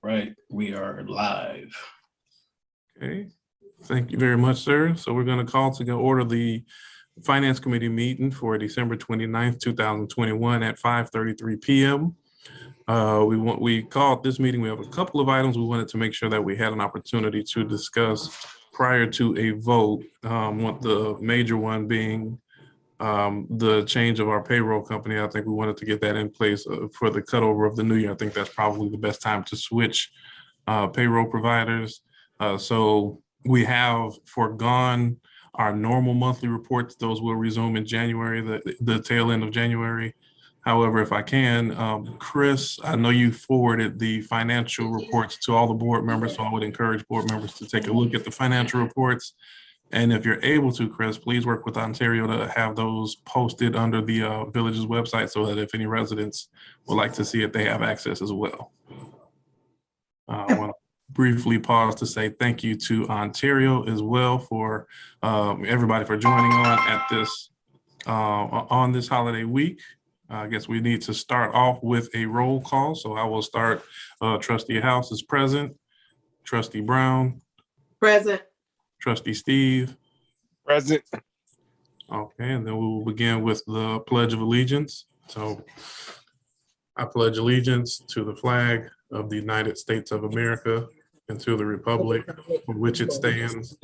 Right, we are live. Okay, thank you very much, sir. So we're going to call to order the Finance Committee meeting for December 29th, 2021 at 5:33 p.m. We called this meeting. We have a couple of items we wanted to make sure that we had an opportunity to discuss prior to a vote. What the major one being the change of our payroll company. I think we wanted to get that in place for the cutover of the new year. I think that's probably the best time to switch payroll providers. So we have foregone our normal monthly reports. Those will resume in January, the tail end of January. However, if I can, Chris, I know you forwarded the financial reports to all the board members, so I would encourage board members to take a look at the financial reports. And if you're able to, Chris, please work with Ontario to have those posted under the village's website so that if any residents would like to see it, they have access as well. I want to briefly pause to say thank you to Ontario as well for everybody for joining on this holiday week. I guess we need to start off with a roll call. So I will start. Trustee House is present. Trustee Brown. Present. Trustee Steve. Present. Okay, and then we will begin with the Pledge of Allegiance. So I pledge allegiance to the flag of the United States of America and to the republic for which it stands,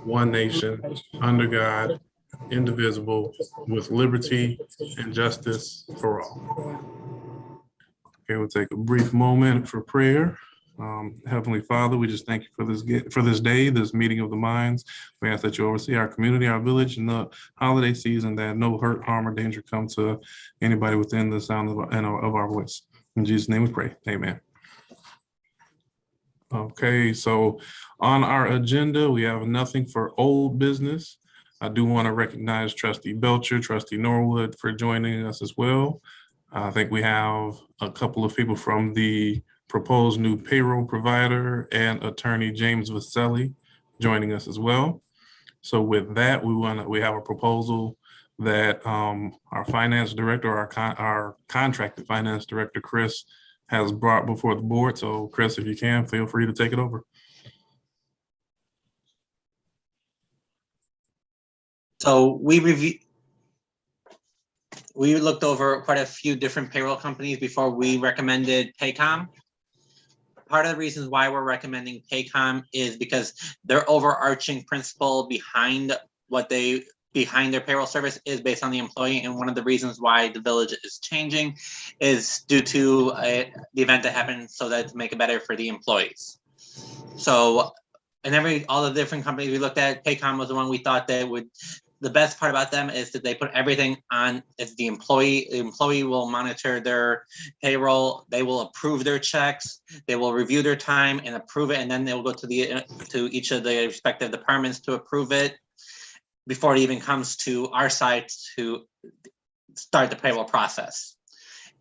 one nation, under God, indivisible, with liberty and justice for all. Okay, we'll take a brief moment for prayer. Heavenly Father, we just thank you for this day, this meeting of the minds. We ask that you oversee our community, our village, in the holiday season, that no hurt, harm, or danger come to anybody within the sound of our voice. In Jesus' name we pray, amen. Okay, so on our agenda, we have nothing for old business. I do want to recognize Trustee Belcher, Trustee Norwood for joining us as well. I think we have a couple of people from the proposed new payroll provider and attorney James Vaselli joining us as well. So with that, we have a proposal that our finance director, our contracted finance director, Chris, has brought before the board. So Chris, if you can, feel free to take it over. So we looked over quite a few different payroll companies before we recommended Paycom. Part of the reasons why we're recommending Paycom is because their overarching principle behind their payroll service is based on the employee. And one of the reasons why the village is changing is due to the event that happened, so that to make it better for the employees. So all the different companies we looked at, Paycom was the one we thought that would. The best part about them is that they put everything on as the employee. The employee will monitor their payroll. They will approve their checks. They will review their time and approve it, and then they will go to each of the respective departments to approve it before it even comes to our side to start the payroll process.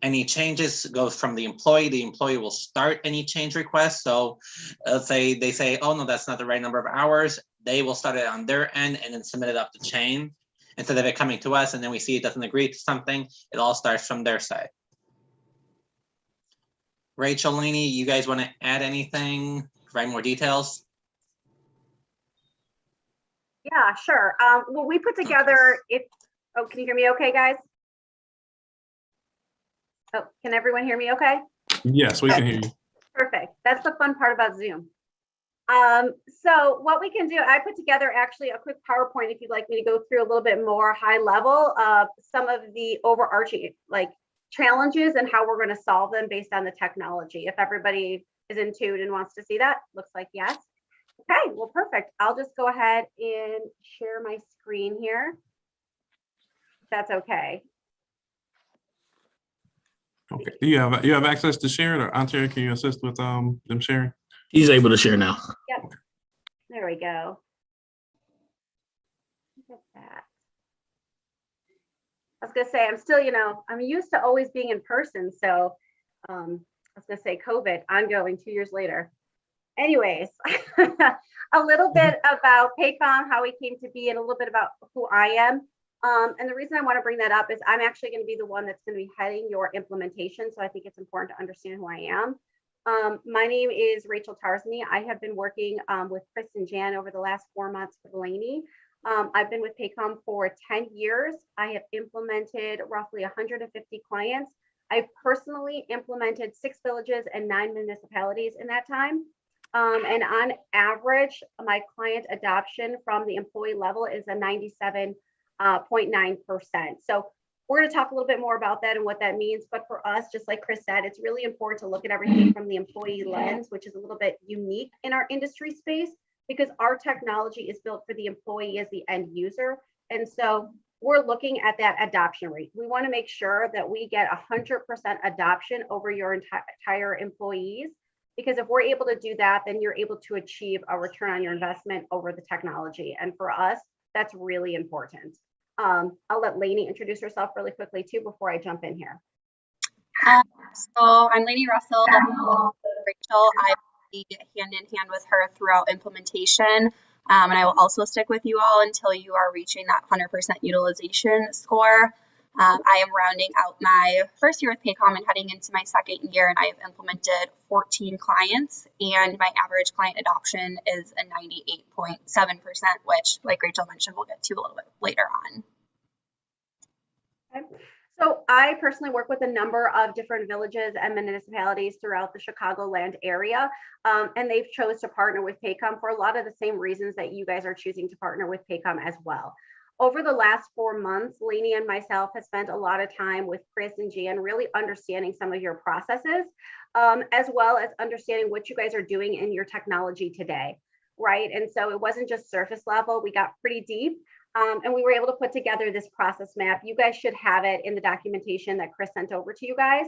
Any changes goes from the employee. The employee will start any change request. So let's say they say, oh no, that's not the right number of hours. They will start it on their end and then submit it up the chain instead of it coming to us. And then we see it doesn't agree to something. It all starts from their side. Rachel, Laney, you guys want to add anything, provide more details? Yeah, sure. Well, we put together, can you hear me okay, guys? Oh, can everyone hear me okay? Yes, we can hear you. Perfect. That's the fun part about Zoom. So what we can do, I put together actually a quick PowerPoint if you'd like me to go through a little bit more high level of some of the overarching challenges and how we're going to solve them based on the technology. If everybody is in tune and wants to see that, looks like yes. Okay, well, perfect. I'll just go ahead and share my screen here. If that's okay. Okay, you have access to share it, or Ontario, can you assist with them sharing? He's able to share now. Yep. There we go. Look at that. I was gonna say, I'm still, I'm used to always being in person. So I was gonna say COVID ongoing 2 years later. Anyways, a little bit about Paycom, how we came to be, and a little bit about who I am. And the reason I want to bring that up is I'm actually going to be the one that's going to be heading your implementation. So I think it's important to understand who I am. My name is Rachel Tarzany. I have been working with Chris and Jan over the last 4 months with Lainey. I've been with Paycom for 10 years. I have implemented roughly 150 clients. I've personally implemented 6 villages and 9 municipalities in that time. And on average, my client adoption from the employee level is a 97.9%. So we're going to talk a little bit more about that and what that means. But for us, just like Chris said, it's really important to look at everything from the employee lens, which is a little bit unique in our industry space because our technology is built for the employee as the end user. And so we're looking at that adoption rate. We want to make sure that we get 100% adoption over your entire employees, because if we're able to do that, then you're able to achieve a return on your investment over the technology. And for us, that's really important. I'll let Lainey introduce herself really quickly too before I jump in here. So I'm Lainey Russell, Rachel. I will be hand in hand with her throughout implementation. And I will also stick with you all until you are reaching that 100% utilization score. I am rounding out my first year with Paycom and heading into my second year, and I have implemented 14 clients, and my average client adoption is a 98.7%, which, like Rachel mentioned, we'll get to a little bit later on. Okay. So I personally work with a number of different villages and municipalities throughout the Chicagoland area, and they've chose to partner with Paycom for a lot of the same reasons that you guys are choosing to partner with Paycom as well. Over the last 4 months, Lainey and myself have spent a lot of time with Chris and Jan really understanding some of your processes, as well as understanding what you guys are doing in your technology today, right? And so it wasn't just surface level, we got pretty deep, and we were able to put together this process map. You guys should have it in the documentation that Chris sent over to you guys.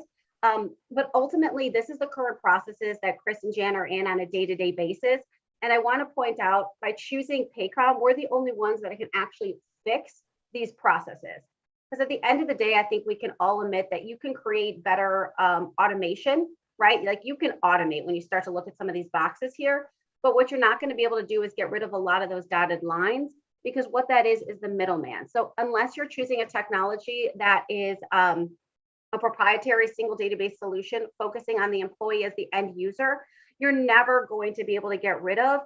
But ultimately, this is the current processes that Chris and Jan are in on a day-to-day basis. And I want to point out, by choosing Paycom, we're the only ones that can actually fix these processes. Because at the end of the day, I think we can all admit that you can create better automation, right? Like you can automate when you start to look at some of these boxes here, but what you're not going to be able to do is get rid of a lot of those dotted lines, because what that is the middleman. So unless you're choosing a technology that is a proprietary single database solution focusing on the employee as the end user, you're never going to be able to get rid of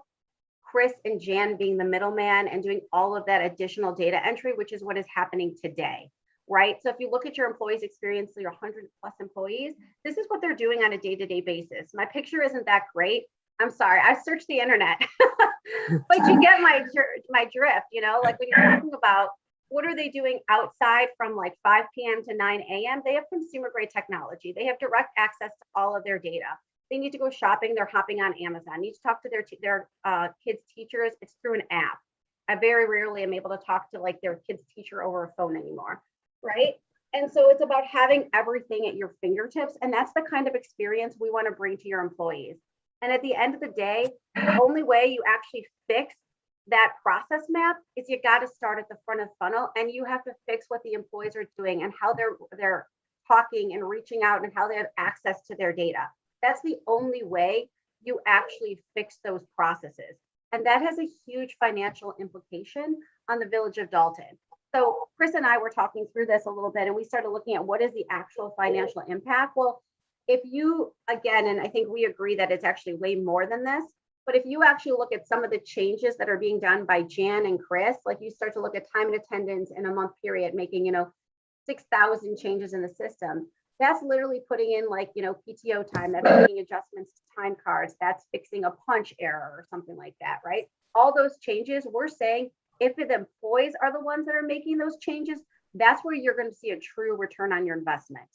Chris and Jan being the middleman and doing all of that additional data entry, which is what is happening today, right? So if you look at your employees experience, your 100+ employees, this is what they're doing on a day-to-day basis. My picture isn't that great. I'm sorry, I searched the internet, but you get my drift, you know, like when you're talking about what are they doing outside from like 5 p.m. to 9 a.m., they have consumer grade technology. They have direct access to all of their data. They need to go shopping, they're hopping on Amazon. Need to talk to their kids' teachers, it's through an app. I very rarely am able to talk to like their kids' teacher over a phone anymore, right? And so it's about having everything at your fingertips, and that's the kind of experience we want to bring to your employees. And at the end of the day, the only way you actually fix that process map is you got to start at the front of the funnel, and you have to fix what the employees are doing and how they're talking and reaching out and how they have access to their data. That's the only way you actually fix those processes. And that has a huge financial implication on the village of Dolton. So Chris and I were talking through this a little bit, and we started looking at what is the actual financial impact. Well, if you, again, and I think we agree that it's actually way more than this, but if you actually look at some of the changes that are being done by Jan and Chris, like you start to look at time and attendance in a month period, making, 6,000 changes in the system. That's literally putting in like, PTO time, that's making adjustments to time cards, that's fixing a punch error or something like that, right? All those changes, we're saying if the employees are the ones that are making those changes, that's where you're going to see a true return on your investment,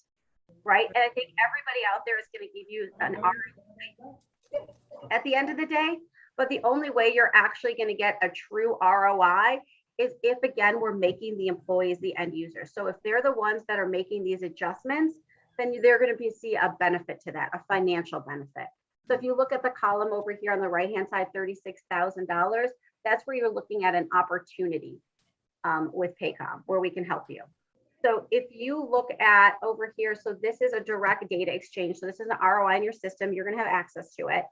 right? And I think everybody out there is going to give you an ROI at the end of the day, but the only way you're actually going to get a true ROI is if, again, we're making the employees the end user. So if they're the ones that are making these adjustments, then they're going to see a benefit to that, a financial benefit. So if you look at the column over here on the right-hand side, $36,000, that's where you're looking at an opportunity with Paycom, where we can help you. So if you look at over here, so this is a direct data exchange. So this is an ROI in your system. You're going to have access to it.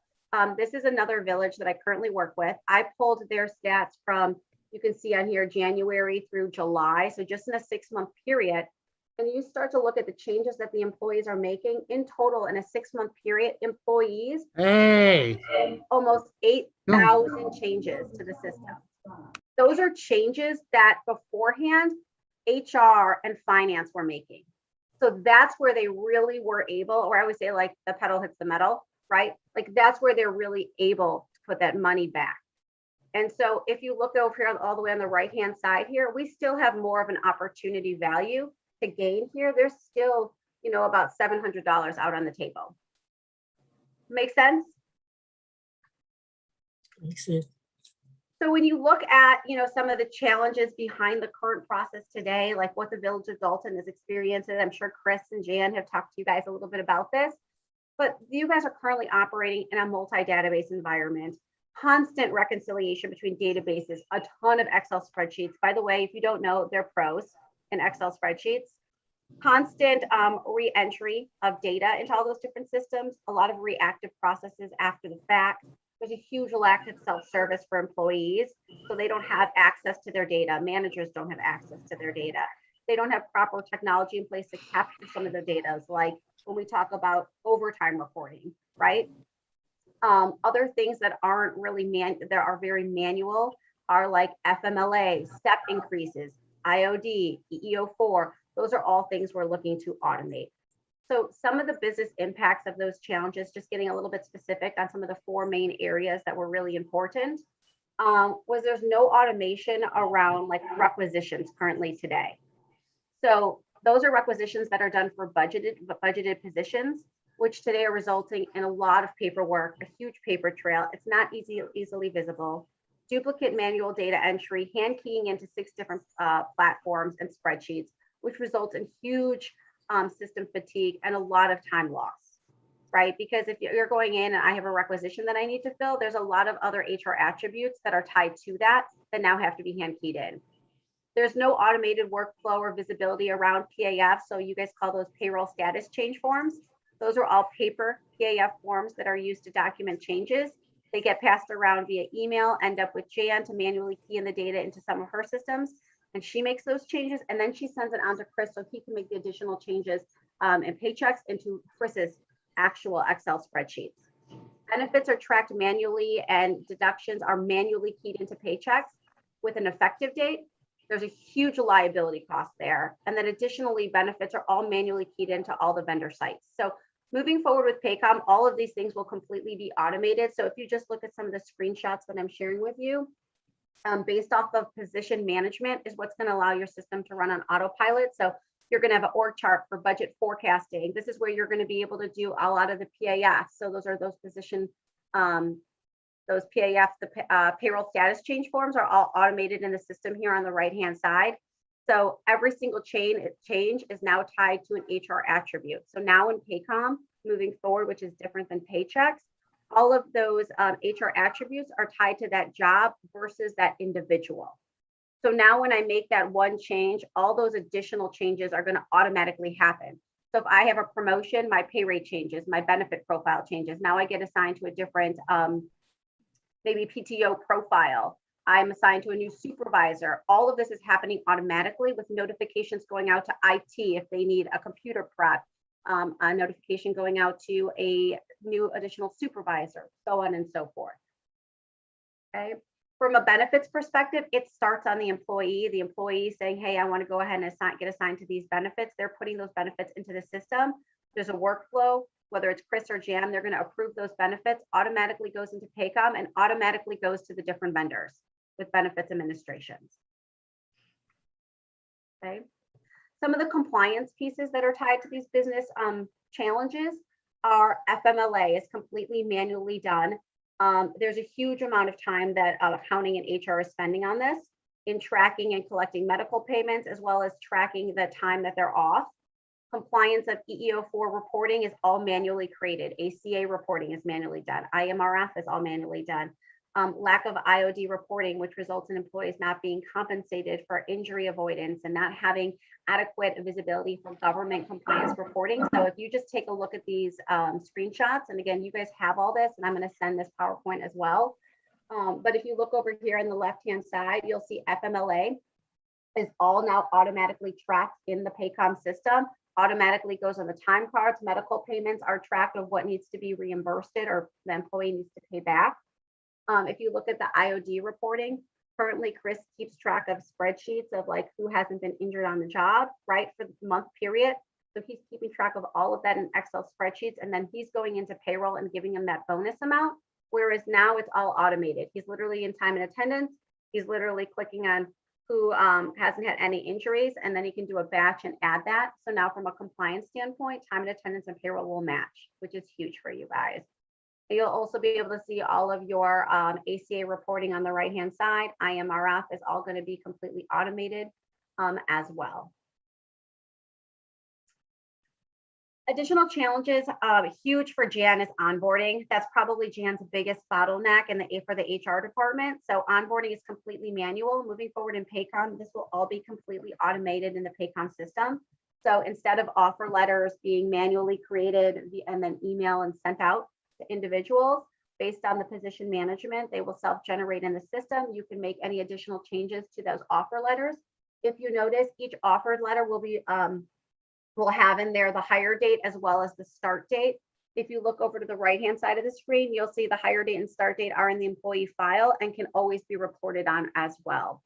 This is another village that I currently work with. I pulled their stats from You can see on here January through July, so just in a 6-month period. And you start to look at the changes that the employees are making in total in a 6-month period, employees, almost 8,000 changes to the system. Those are changes that beforehand HR and finance were making. So that's where they really were able, or I would say like the pedal hits the metal, right? Like that's where they're really able to put that money back. And so if you look over here all the way on the right-hand side here, we still have more of an opportunity value to gain here. There's still, you know, about $700 out on the table. Make sense? Makes sense. So when you look at, you know, some of the challenges behind the current process today, like what the Village of Dolton is experiencing, I'm sure Chris and Jan have talked to you guys a little bit about this, but you guys are currently operating in a multi-database environment, constant reconciliation between databases, a ton of Excel spreadsheets. By the way, if you don't know, they're pros in Excel spreadsheets. Constant re-entry of data into all those different systems, a lot of reactive processes after the fact. There's a huge lack of self-service for employees, so they don't have access to their data. Managers don't have access to their data. They don't have proper technology in place to capture some of their data, like when we talk about overtime reporting, right? Other things that aren't really that are very manual are like FMLA, step increases, IOD, EEO4. Those are all things we're looking to automate. So some of the business impacts of those challenges, just getting a little bit specific on some of the 4 main areas that were really important, was there's no automation around like requisitions currently today. So those are requisitions that are done for budgeted positions, which today are resulting in a lot of paperwork, a huge paper trail. It's not easily visible. Duplicate manual data entry, hand keying into 6 different platforms and spreadsheets, which results in huge system fatigue and a lot of time loss, right? Because if you're going in and I have a requisition that I need to fill, there's a lot of other HR attributes that are tied to that now have to be hand keyed in. There's no automated workflow or visibility around PAF. So you guys call those payroll status change forms. Those are all paper PAF forms that are used to document changes. They get passed around via email, end up with Jan to manually key in the data into some of her systems. And she makes those changes and then she sends it on to Chris so he can make the additional changes and paychecks into Chris's actual Excel spreadsheets. Benefits are tracked manually and deductions are manually keyed into paychecks with an effective date. There's a huge liability cost there. And then additionally, benefits are all manually keyed into all the vendor sites. So moving forward with Paycom, all of these things will completely be automated. So if you just look at some of the screenshots that I'm sharing with you, based off of position management is what's going to allow your system to run on autopilot. So you're going to have an org chart for budget forecasting. This is where you're going to be able to do a lot of the PAF. So those are those position, those PAF, the payroll status change forms are all automated in the system here on the right-hand side. So every single change is now tied to an HR attribute. So now in Paycom, moving forward, which is different than paychecks, all of those HR attributes are tied to that job versus that individual. So now when I make that one change, all those additional changes are going to automatically happen. So if I have a promotion, my pay rate changes, my benefit profile changes. Now I get assigned to a different, maybe PTO profile. I'm assigned to a new supervisor. All of this is happening automatically with notifications going out to IT if they need a computer prep, a notification going out to a new additional supervisor, so on and so forth. Okay. From a benefits perspective, it starts on the employee saying, hey, I want to go ahead and get assigned to these benefits. They're putting those benefits into the system. There's a workflow, whether it's Chris or Jan, they're going to approve those benefits, automatically goes into Paycom and automatically goes to the different vendors with benefits administrations. Okay. Some of the compliance pieces that are tied to these business challenges are FMLA is completely manually done. There's a huge amount of time that accounting and HR is spending on this in tracking and collecting medical payments, as well as tracking the time that they're off. Compliance of EEO4 reporting is all manually created. ACA reporting is manually done. IMRF is all manually done. Lack of IOD reporting, which results in employees not being compensated for injury avoidance and not having adequate visibility for government compliance reporting. So if you just take a look at these screenshots, and again, you guys have all this, and I'm going to send this PowerPoint as well. But if you look over here on the left-hand side, you'll see FMLA is all now automatically tracked in the Paycom system, automatically goes on the time cards, medical payments are tracked of what needs to be reimbursed or the employee needs to pay back. If you look at the IOD reporting, currently Chris keeps track of spreadsheets of like who hasn't been injured on the job, right, for the month period. So he's keeping track of all of that in Excel spreadsheets, and then he's going into payroll and giving him that bonus amount. Whereas now it's all automated. He's literally in time and attendance. He's literally clicking on who hasn't had any injuries, and then he can do a batch and add that. So now from a compliance standpoint, time and attendance and payroll will match, which is huge for you guys. You'll also be able to see all of your ACA reporting on the right-hand side. IMRF is all going to be completely automated as well. Additional challenges, huge for Jan is onboarding. That's probably Jan's biggest bottleneck for the HR department. So onboarding is completely manual. Moving forward in Paycom, this will all be completely automated in the Paycom system. So instead of offer letters being manually created and then email and sent out to individuals based on the position management, they will self-generate in the system. You can make any additional changes to those offer letters. If you notice, each offered letter will be will have in there the hire date as well as the start date. If you look over to the right-hand side of the screen, you'll see the hire date and start date are in the employee file and can always be reported on as well.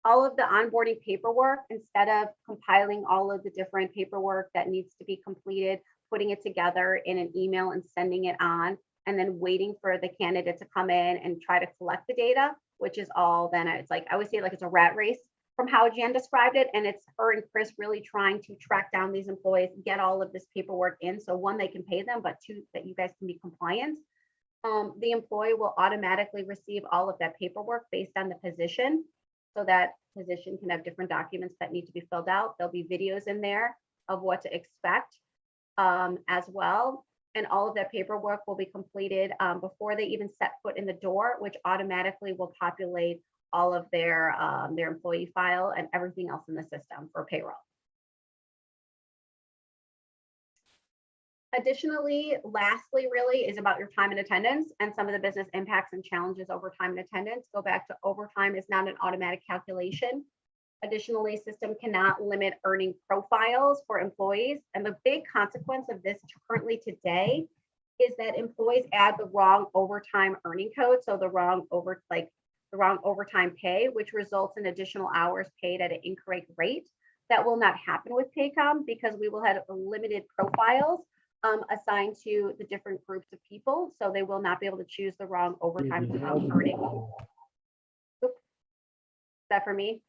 All of the onboarding paperwork, instead of compiling all of the different paperwork that needs to be completed, putting it together in an email and sending it on, and then waiting for the candidate to come in and try to collect the data, which is all then it's like, I always say like it's a rat race from how Jan described it. And it's her and Chris really trying to track down these employees, get all of this paperwork in. So one, they can pay them, but two, that you guys can be compliant. The employee will automatically receive all of that paperwork based on the position. So that position can have different documents that need to be filled out. There'll be videos in there of what to expect as well. And all of that paperwork will be completed before they even set foot in the door, which automatically will populate all of their employee file and everything else in the system for payroll. Additionally, lastly, really is about your time and attendance and some of the business impacts and challenges over time and attendance. Go back to overtime is not an automatic calculation. Additionally, system cannot limit earning profiles for employees. And the big consequence of this currently today is that employees add the wrong overtime earning code. So the wrong overtime pay, which results in additional hours paid at an incorrect rate. That will not happen with Paycom because we will have limited profiles assigned to the different groups of people. So they will not be able to choose the wrong overtime earning. Oops. Is that for me?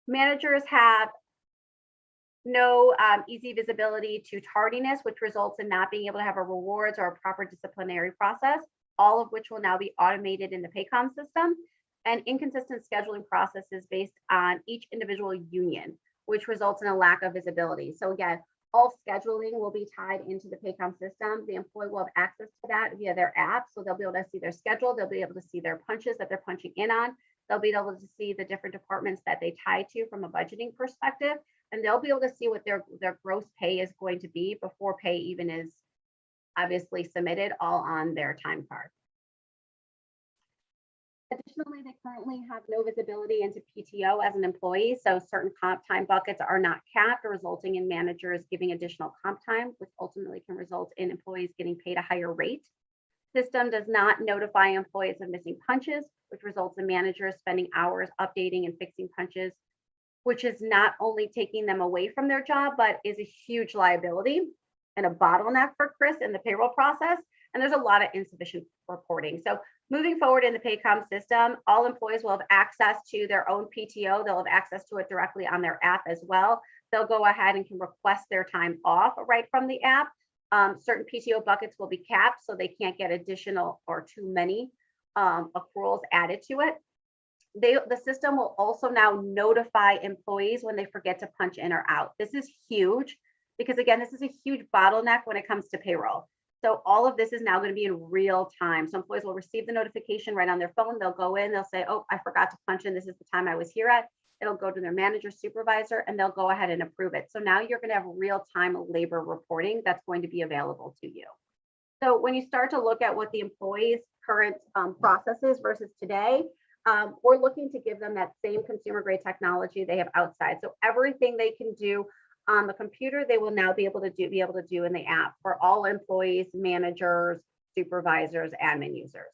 Managers have no easy visibility to tardiness, which results in not being able to have a rewards or a proper disciplinary process, all of which will now be automated in the Paycom system, and inconsistent scheduling processes based on each individual union, which results in a lack of visibility. So again, all scheduling will be tied into the Paycom system. The employee will have access to that via their app. So they'll be able to see their schedule. They'll be able to see their punches that they're punching in on. They'll be able to see the different departments that they tie to from a budgeting perspective. And they'll be able to see what their gross pay is going to be before pay even is obviously submitted, all on their time card. Additionally, they currently have no visibility into PTO as an employee. So certain comp time buckets are not capped, resulting in managers giving additional comp time, which ultimately can result in employees getting paid a higher rate. System does not notify employees of missing punches, which results in managers spending hours updating and fixing punches, which is not only taking them away from their job, but is a huge liability and a bottleneck for Chris in the payroll process. And there's a lot of insufficient reporting. So moving forward in the Paycom system, all employees will have access to their own PTO. They'll have access to it directly on their app as well. They'll go ahead and can request their time off right from the app. Certain PTO buckets will be capped, so they can't get additional or too many accruals added to it. The system will also now notify employees when they forget to punch in or out. This is huge because, again, this is a huge bottleneck when it comes to payroll. So all of this is now going to be in real time. So employees will receive the notification right on their phone. They'll go in, they'll say, oh, I forgot to punch in. This is the time I was here at. It'll go to their manager, supervisor, and they'll go ahead and approve it. So now you're going to have real-time labor reporting that's going to be available to you. So when you start to look at what the employees' current processes versus today, we're looking to give them that same consumer grade technology they have outside. So everything they can do on the computer, they will now be able to do in the app for all employees, managers, supervisors, admin users.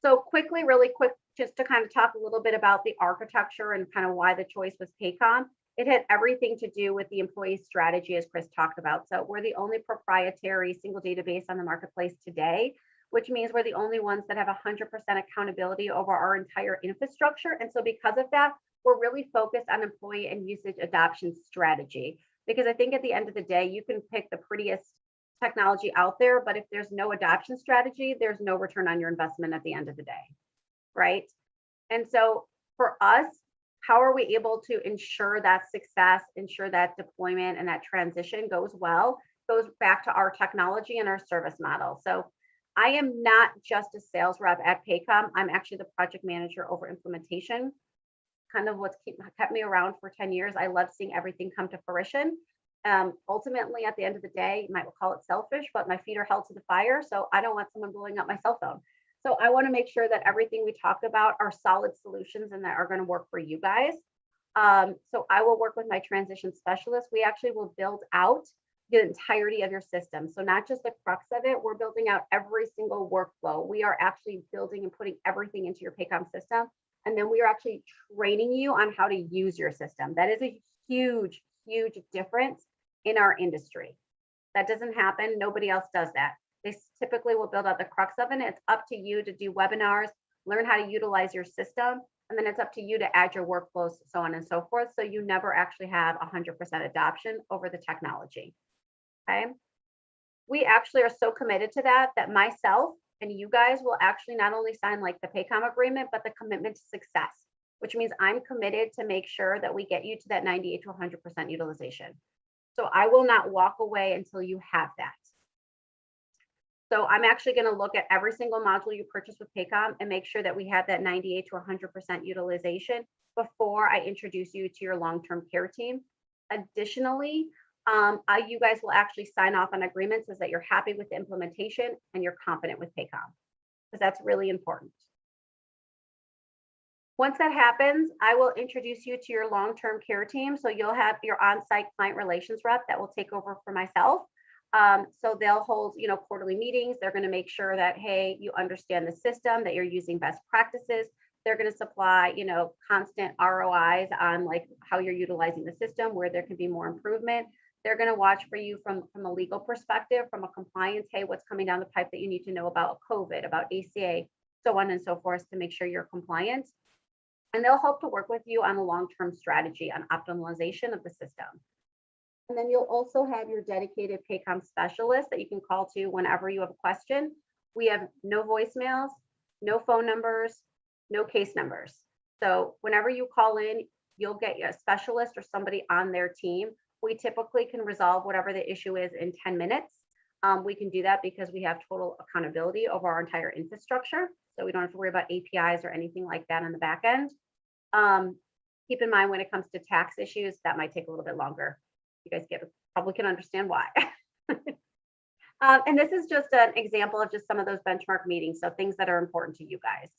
So quickly, really quick, just to kind of talk a little bit about the architecture and kind of why the choice was Paycom. It had everything to do with the employee strategy, as Chris talked about. So we're the only proprietary single database on the marketplace today, which means we're the only ones that have 100% accountability over our entire infrastructure. And so because of that, we're really focused on employee and usage adoption strategy. Because I think at the end of the day, you can pick the prettiest technology out there, but if there's no adoption strategy, there's no return on your investment at the end of the day, right? And so for us, how are we able to ensure that success, ensure that deployment and that transition goes well, goes back to our technology and our service model. So I am not just a sales rep at Paycom. I'm actually the project manager over implementation, kind of what's kept me around for 10 years. I love seeing everything come to fruition. Ultimately, at the end of the day, you might call it selfish, but my feet are held to the fire. So I don't want someone blowing up my cell phone. So I want to make sure that everything we talk about are solid solutions and that are going to work for you guys. So I will work with my transition specialist. We actually will build out the entirety of your system. So not just the crux of it, we're building out every single workflow. We are actually building and putting everything into your Paycom system. And then we are actually training you on how to use your system. That is a huge, huge difference in our industry. That doesn't happen. Nobody else does that. They typically will build out the crux of it. It's up to you to do webinars, learn how to utilize your system, and then it's up to you to add your workflows, so on and so forth. So you never actually have 100% adoption over the technology. Okay. We actually are so committed to that, that myself and you guys will actually not only sign like the Paycom agreement, but the commitment to success, which means I'm committed to make sure that we get you to that 98 to 100% utilization. So I will not walk away until you have that. So I'm actually going to look at every single module you purchase with Paycom and make sure that we have that 98 to 100% utilization before I introduce you to your long-term care team. Additionally, you guys will actually sign off on agreements so that you're happy with the implementation and you're confident with Paycom, because that's really important. Once that happens, I will introduce you to your long-term care team. So you'll have your on-site client relations rep that will take over for myself. So they'll hold, quarterly meetings. They're going to make sure that, hey, you understand the system, that you're using best practices. They're going to supply, constant ROIs on like how you're utilizing the system, where there can be more improvement. They're going to watch for you from a legal perspective, from a compliance, hey, what's coming down the pipe that you need to know about COVID, about ACA, so on and so forth, to make sure you're compliant. And they'll help to work with you on a long-term strategy on optimization of the system. And then you'll also have your dedicated Paycom specialist that you can call to whenever you have a question. We have no voicemails, no phone numbers, no case numbers. So whenever you call in, you'll get a specialist or somebody on their team. We typically can resolve whatever the issue is in 10 minutes. We can do that because we have total accountability over our entire infrastructure. So we don't have to worry about APIs or anything like that on the back end. Keep in mind, when it comes to tax issues, that might take a little bit longer. You guys probably can understand why. And this is just an example of just some of those benchmark meetings. So things that are important to you guys.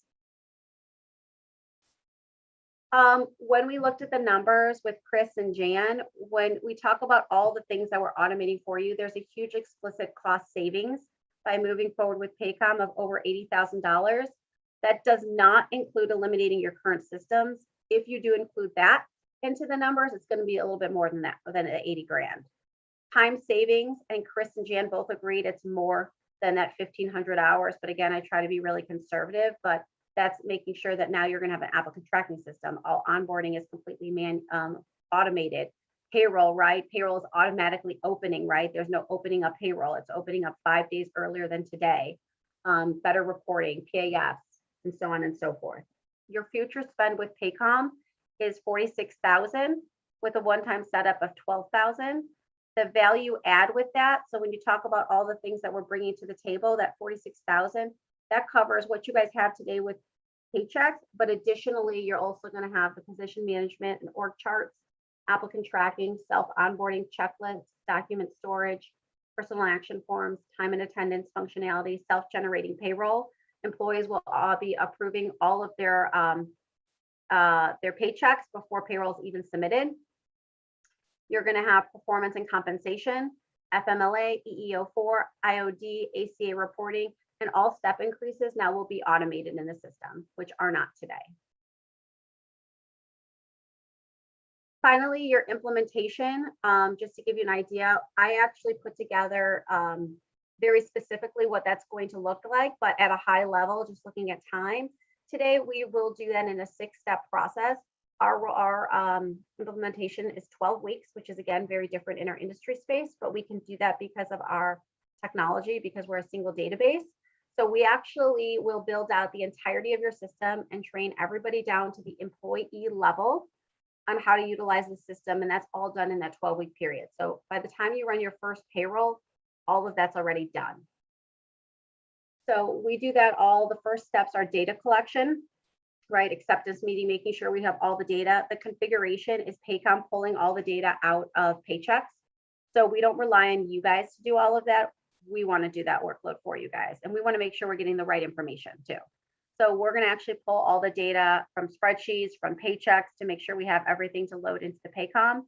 When we looked at the numbers with Chris and Jan, when we talk about all the things that we're automating for you, there's a huge explicit cost savings by moving forward with Paycom of over $80,000. That does not include eliminating your current systems. If you do include that into the numbers, it's going to be a little bit more than that, than the 80 grand. Time savings, and Chris and Jan both agreed it's more than that 1,500 hours. But again, I try to be really conservative, but that's making sure that now you're going to have an applicant tracking system. All onboarding is completely automated. Payroll, right? Payroll is automatically opening, right? There's no opening up payroll. It's opening up 5 days earlier than today. Better reporting, PAFs, and so on and so forth. Your future spend with Paycom is $46,000 with a one-time setup of $12,000. The value add with that, so when you talk about all the things that we're bringing to the table, that $46,000, that covers what you guys have today with paychecks, but additionally, you're also going to have the position management and org charts, applicant tracking, self-onboarding checklists, document storage, personal action forms, time and attendance functionality, self-generating payroll. Employees will all be approving all of their paychecks before payroll is even submitted. You're going to have performance and compensation, FMLA, EEO4, IOD, ACA reporting, and all step increases now will be automated in the system, which are not today. Finally, your implementation, just to give you an idea, I actually put together very specifically what that's going to look like, but at a high level, just looking at time. Today, we will do that in a 6-step process. Our implementation is 12 weeks, which is again, very different in our industry space, but we can do that because of our technology, because we're a single database. So we actually will build out the entirety of your system and train everybody down to the employee level on how to utilize the system. And that's all done in that 12-week period. So by the time you run your first payroll, all of that's already done. So we do that all. The first steps are data collection, right? Acceptance meeting, making sure we have all the data. The configuration is Paycom pulling all the data out of paychecks. So we don't rely on you guys to do all of that. We want to do that workload for you guys. And we want to make sure we're getting the right information too. So we're going to actually pull all the data from spreadsheets, from paychecks to make sure we have everything to load into the Paycom.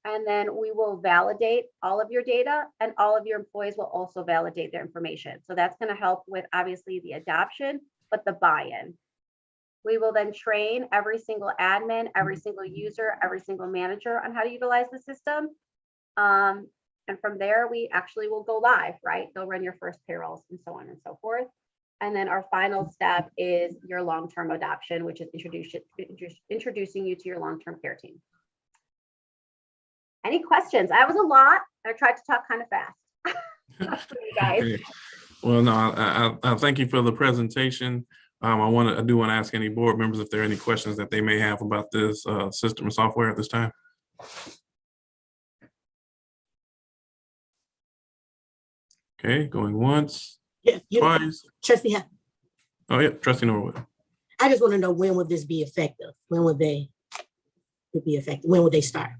And then we will validate all of your data, and all of your employees will also validate their information. So that's going to help with obviously the adoption, but the buy-in. We will then train every single admin, every single user, every single manager on how to utilize the system. And from there, we actually will go live, right? They'll run your first payrolls and so on and so forth. And then our final step is your long-term adoption, which is introducing you to your long-term care team. Any questions? That was a lot. I tried to talk kind of fast. You guys. Okay. Well, no, I thank you for the presentation. I do want to ask any board members if there are any questions that they may have about this system and software at this time. Okay, going once, Yeah, twice. Trustee, Oh yeah, Trustee Norwood. I just want to know, when would this be effective? When would they be effective? When would they start?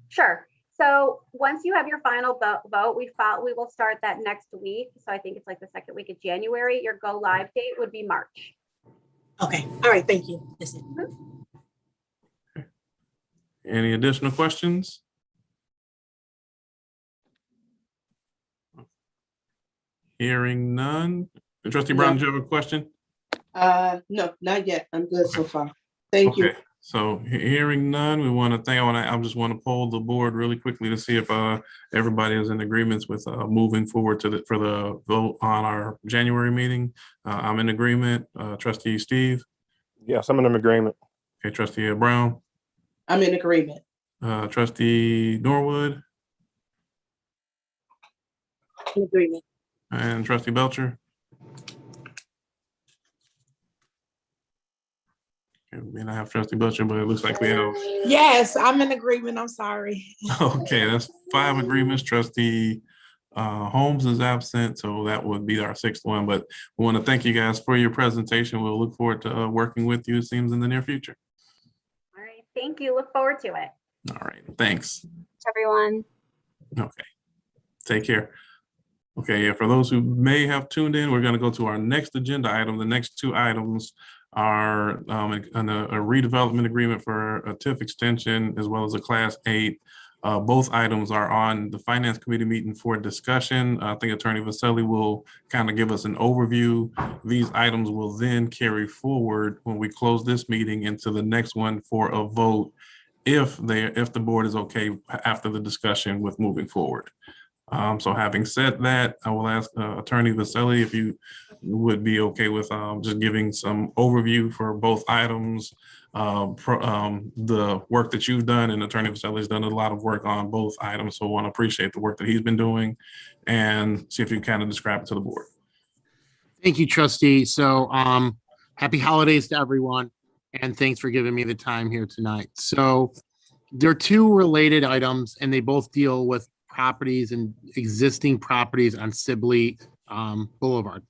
Sure. So once you have your final vote, we will start that next week. So I think it's like the second week of January. Your go live date would be March. Okay. All right. Thank you. That's it. Any additional questions? Hearing none. Trustee Brown, did you have a question? No, not yet. I'm good so far. Thank you. Okay, so hearing none, we want to thank, I just want to poll the board really quickly to see if everybody is in agreements with moving forward for the vote on our January meeting. I'm in agreement. Trustee Steve. Yes, I'm in agreement. Okay, Trustee Brown. I'm in agreement. Trustee Norwood In agreement. and Trustee Belcher. Okay, we may not have Trustee Belcher, but it looks like we have. Yes, I'm in agreement. I'm sorry. Okay, that's 5 agreements. Trustee Holmes is absent, so that would be our 6th one. But we want to thank you guys for your presentation. We'll look forward to working with you, it seems, in the near future. All right. Thank you. Look forward to it. All right, thanks. Everyone. Okay, take care. Okay, yeah, for those who may have tuned in, we're going to go to our next agenda item. The next 2 items are a redevelopment agreement for a TIF extension as well as a Class 8. Both items are on the Finance Committee meeting for discussion. I think Attorney Vasselli will kind of give us an overview. These items will then carry forward when we close this meeting into the next one for a vote if the board is okay after the discussion with moving forward. So having said that, I will ask Attorney Vasselli if you would be okay with just giving some overview for both items, the work that you've done, and Attorney Vasselli has done a lot of work on both items. So I want to appreciate the work that he's been doing and see if you can kind of describe it to the board. Thank you, Trustee. So happy holidays to everyone, and thanks for giving me the time here tonight. So there are 2 related items, and they both deal with properties and existing properties on Sibley Boulevard.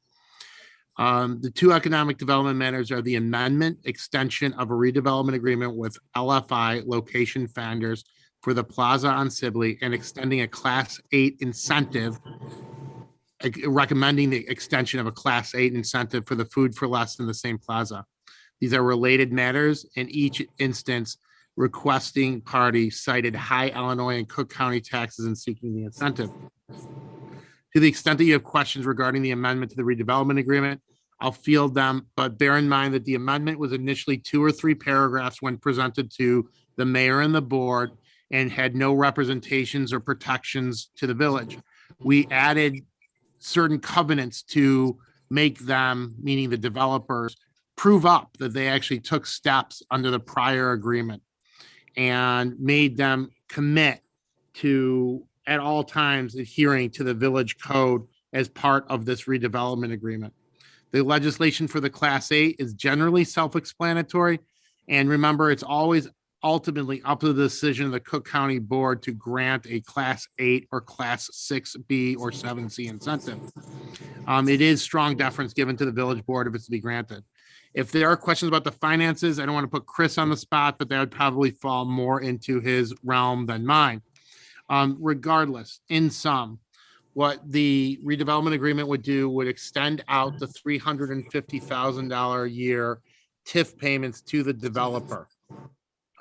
The 2 economic development matters are the amendment extension of a redevelopment agreement with LFI Location Founders for the plaza on Sibley and extending a Class 8 incentive, recommending the extension of a Class 8 incentive for the food for less in the same plaza. These are related matters. In each instance, requesting party cited high Illinois and Cook County taxes in seeking the incentive. To the extent that you have questions regarding the amendment to the redevelopment agreement, I'll field them, but bear in mind that the amendment was initially 2 or 3 paragraphs when presented to the mayor and the board and had no representations or protections to the village. We added certain covenants to make them, meaning the developers, prove up that they actually took steps under the prior agreement and made them commit to at all times adhering to the village code as part of this redevelopment agreement. The legislation for the Class 8 is generally self-explanatory. And remember, it's always ultimately up to the decision of the Cook County Board to grant a Class 8 or Class 6B or 7C incentive. It is strong deference given to the village board if it's to be granted. If there are questions about the finances, I don't want to put Chris on the spot, but that would probably fall more into his realm than mine. Regardless, in sum, what the redevelopment agreement would do would extend out the $350,000 a year TIF payments to the developer.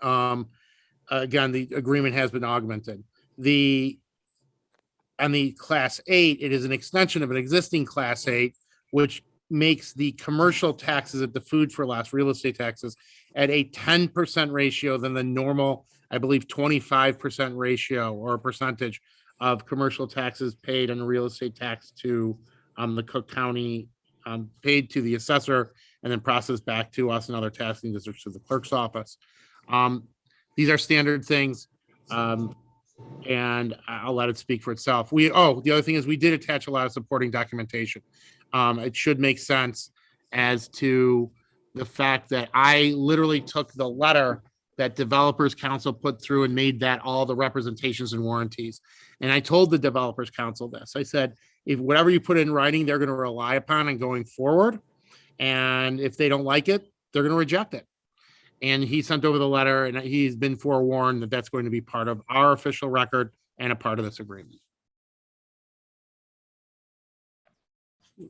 Again, the agreement has been augmented. On the Class 8, it is an extension of an existing Class 8, which makes the commercial taxes at the food for less real estate taxes at a 10% ratio than the normal, I believe, 25% ratio or percentage of commercial taxes paid and real estate tax to the Cook County, paid to the assessor and then processed back to us and other taxing districts to the clerk's office. These are standard things, and I'll let it speak for itself. The other thing is we did attach a lot of supporting documentation. It should make sense as to the fact that I literally took the letter that Developers Council put through and made that all the representations and warranties. And I told the Developers Council this. I said, if whatever you put in writing, they're going to rely upon and going forward. And if they don't like it, they're going to reject it. And he sent over the letter, and he's been forewarned that that's going to be part of our official record and a part of this agreement.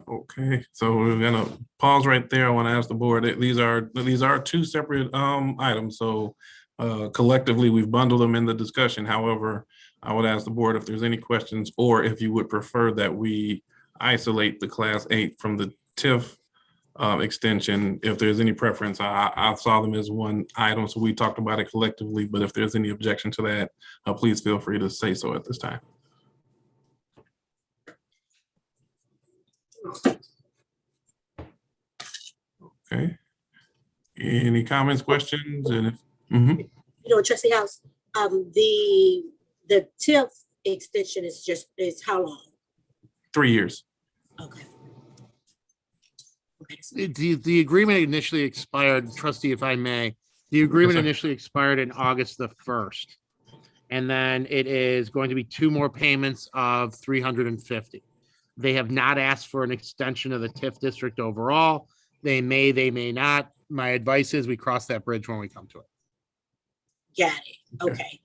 Okay, so we're gonna pause right there. I want to ask the board that these are 2 separate items. So collectively, we've bundled them in the discussion. However, I would ask the board if there's any questions or if you would prefer that we isolate the Class 8 from the TIF extension. If there's any preference, I saw them as one item, so we talked about it collectively. But if there's any objection to that, please feel free to say so at this time. Okay. Any comments, questions? And if, Trustee House, the TIF extension is how long? 3 years. Okay. The agreement initially expired, trustee, if I may, the agreement initially expired in August the 1st. And then it is going to be 2 more payments of $350. They have not asked for an extension of the TIF district overall. They may not. My advice is we cross that bridge when we come to it. Got it. Okay.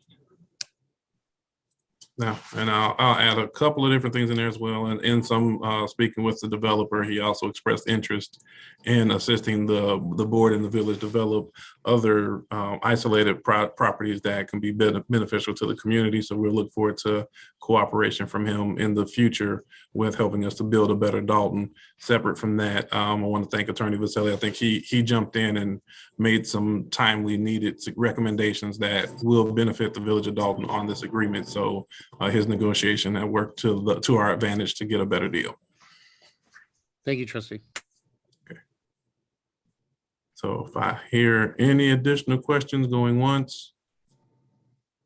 Now, and I'll add a couple of different things in there as well. And in some speaking with the developer, he also expressed interest in assisting the board and the village develop other isolated properties that can be beneficial to the community. So we'll look forward to cooperation from him in the future with helping us to build a better Dolton. Separate from that, I want to thank Attorney Vasselli. I think he jumped in and made some timely needed recommendations that will benefit the village of Dolton on this agreement. So his negotiation that worked to our advantage to get a better deal. Thank you, trustee. Okay. So if I hear any additional questions going once,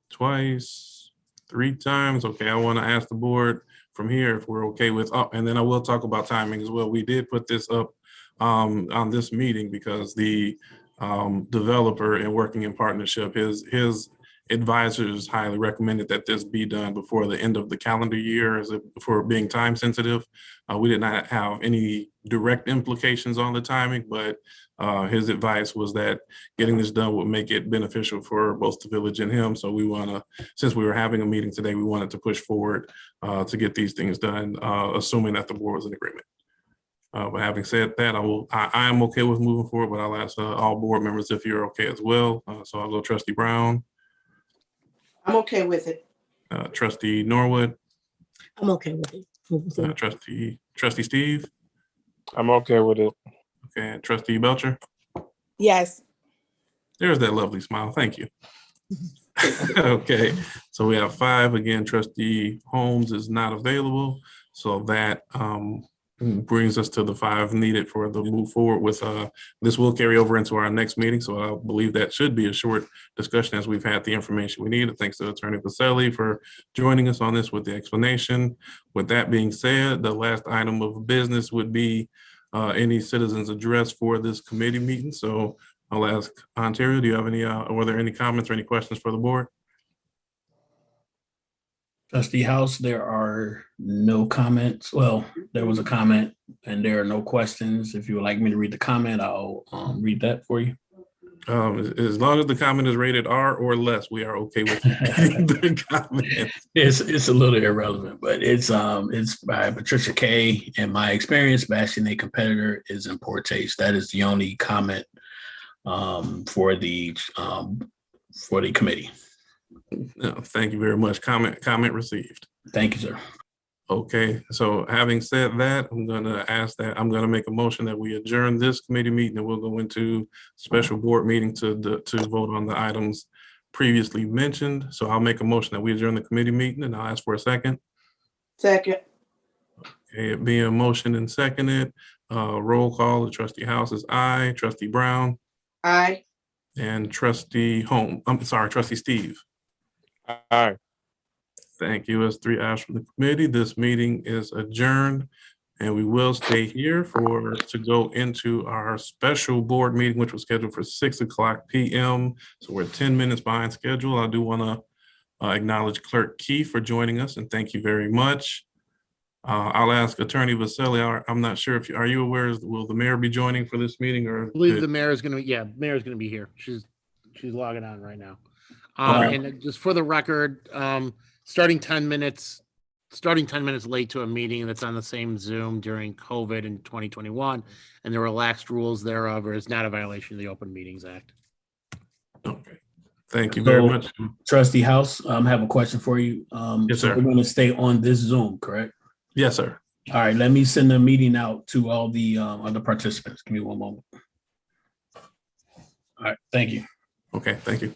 twice, 3 times, okay, I want to ask the board from here if we're okay with, and then I will talk about timing as well. We did put this up on this meeting because the developer and working in partnership, his advisors highly recommended that this be done before the end of the calendar year for being time sensitive. We did not have any direct implications on the timing, but his advice was that getting this done would make it beneficial for both the village and him. So we want to, since we were having a meeting today, we wanted to push forward to get these things done, assuming that the board was in agreement. But having said that, I am okay with moving forward, but I'll ask all board members if you're okay as well. So I'll go Trustee Brown, I'm okay with it. Trustee Norwood, I'm okay with it. Moving forward. Trustee Steve, I'm okay with it. okay, and Trustee Belcher. Yes. There's that lovely smile. Thank you. Okay, so we have 5. Again, Trustee Holmes is not available. So that brings us to the 5 needed for the move forward with this will carry over into our next meeting. So I believe that should be a short discussion as we've had the information we need. Thanks to Attorney Vaselli for joining us on this with the explanation. With that being said, the last item of business would be any citizens address for this committee meeting. So I'll ask Ontario, do you have any, were there any comments or any questions for the board? Trustee House, there are no comments. Well, there was a comment and there are no questions. If you would like me to read the comment, I'll read that for you. As long as the comment is rated R or less, we are okay with the comment. It's a little irrelevant, but it's by Patricia K. In my experience, bashing a competitor is in poor taste. That is the only comment for the committee. No, thank you very much. Comment received. Thank you, sir. Okay, so having said that, I'm gonna make a motion that we adjourn this committee meeting and we'll go into special board meeting to vote on the items previously mentioned. So I'll make a motion that we adjourn the committee meeting and I'll ask for a second. Second. Okay, it being a motion and seconded, roll call, the Trustee House is aye, Trustee Brown, Aye. and Trustee Holmes, I'm sorry, Trustee Steve. Aye. Thank you. As 3 ayes from the committee, this meeting is adjourned and we will stay here to go into our special board meeting, which was scheduled for 6:00 p.m. So we're 10 minutes behind schedule. I do want to acknowledge Clerk Key for joining us and thank you very much. I'll ask Attorney Vaselli, I'm not sure if are you aware, will the mayor be joining for this meeting or? I believe the mayor is going to, mayor's going to be here. She's logging on right now. Okay. And just for the record, starting 10 minutes late to a meeting that's on the same Zoom during COVID in 2021 and the relaxed rules thereof is not a violation of the Open Meetings Act. Okay. Thank you very much. Trustee House, I have a question for you. Yes, so sir. we're going to stay on this Zoom, correct? Yes, sir. All right, let me send a meeting out to all the other participants. Give me one moment. All right, thank you. Okay, thank you.